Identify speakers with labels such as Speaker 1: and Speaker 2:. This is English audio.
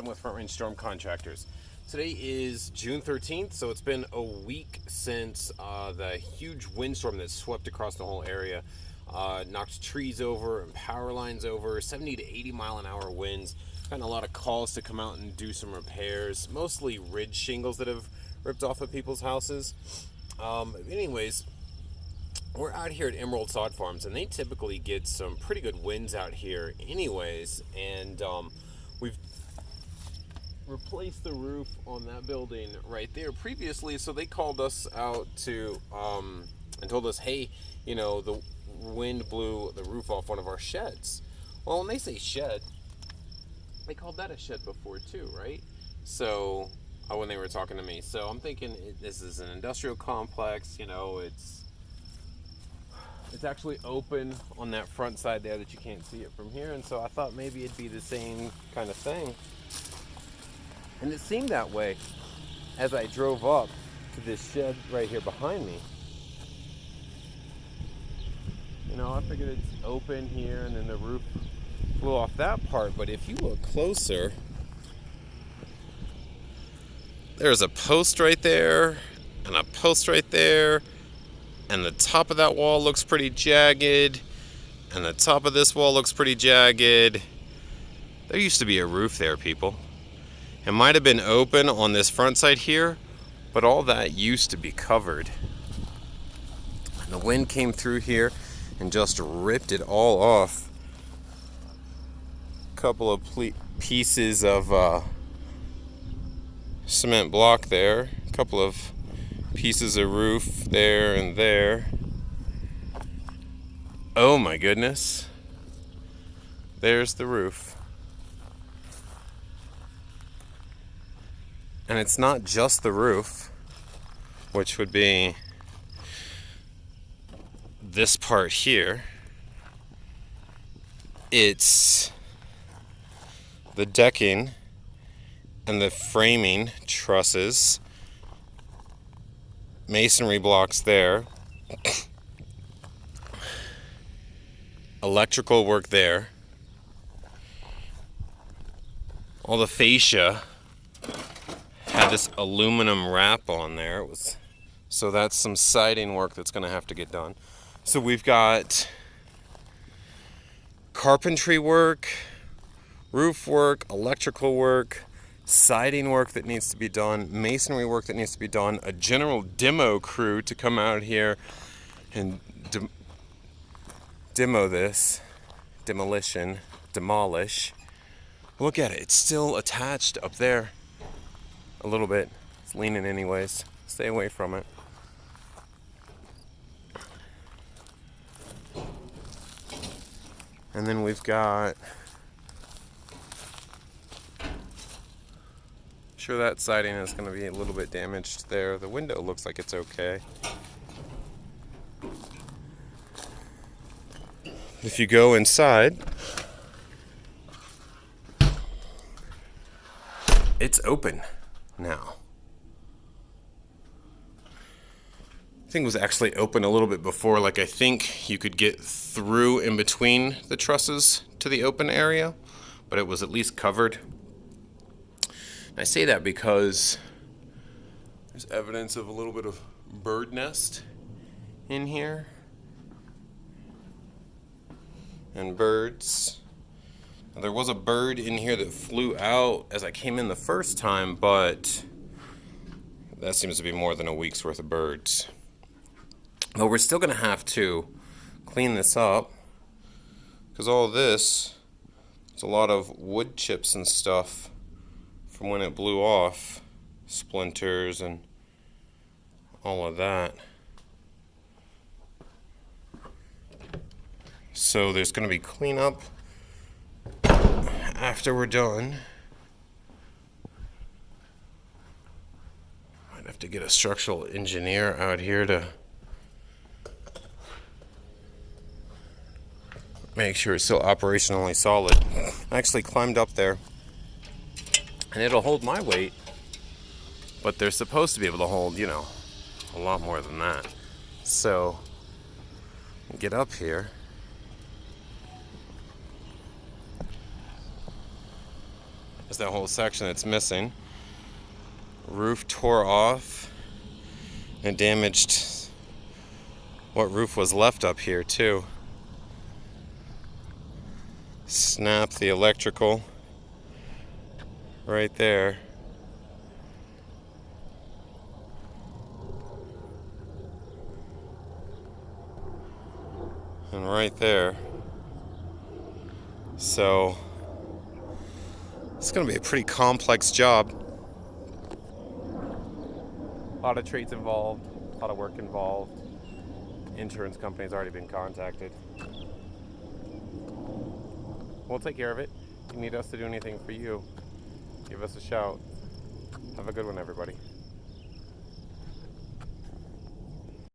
Speaker 1: I'm with Front Range Storm Contractors. Today is June 13th, so it's been a week since the huge windstorm that swept across the whole area. Knocked trees over and power lines over, 70 to 80 mile an hour winds. Gotten a lot of calls to come out and do some repairs, mostly ridge shingles that have ripped off of people's houses. Anyways, we're out here at Emerald Sod Farms, and they typically get some pretty good winds out here anyways, and we've replaced the roof on that building right there previously, so they called us out to and told us, hey, you know, the wind blew the roof off one of our sheds. Well, when they say shed, they called that a shed before too, right? So when they were talking to me, so I'm thinking this is an industrial complex, you know, it's actually open on that front side there that you can't see it from here, and so I thought maybe it'd be the same kind of thing. And it seemed that way as I drove up to this shed right here behind me. You know, I figured it's open here and then the roof blew off that part, but if you look closer, there's a post right there and a post right there, and the top of that wall looks pretty jagged, and the top of this wall looks pretty jagged. There used to be a roof there, people. It might have been open on this front side here, but all that used to be covered. And the wind came through here and just ripped it all off. A couple of pieces of cement block there, a couple of pieces of roof there and there. Oh my goodness. There's the roof. And it's not just the roof, which would be this part here. It's the decking and the framing trusses, masonry blocks there, electrical work there, all the fascia had this aluminum wrap on there. So that's some siding work that's going to have to get done. So we've got carpentry work, roof work, electrical work, siding work that needs to be done, masonry work that needs to be done, a general demo crew to come out here and demolish. Look at it, it's still attached up there. A little bit. It's leaning anyways. Stay away from it. And then we've got... sure that siding is going to be a little bit damaged there. The window looks like it's okay. If you go inside, it's open now. I think it was actually open a little bit before, like I think you could get through in between the trusses to the open area, but it was at least covered. And I say that because there's evidence of a little bit of bird nest in here. And birds. Now, there was a bird in here that flew out as I came in the first time, but that seems to be more than a week's worth of birds. But we're still going to have to clean this up because all of this, it's a lot of wood chips and stuff from when it blew off, splinters and all of that. So there's going to be cleanup after we're done. Might have to get a structural engineer out here to make sure it's still operationally solid. I actually climbed up there, and it'll hold my weight, but they're supposed to be able to hold, you know, a lot more than that. So, get up here. As that whole section that's missing. Roof tore off and damaged what roof was left up here too. Snapped the electrical right there. And right there. So it's going to be a pretty complex job. A lot of trades involved, a lot of work involved. Insurance company's already been contacted. We'll take care of it. If you need us to do anything for you, give us a shout. Have a good one, everybody.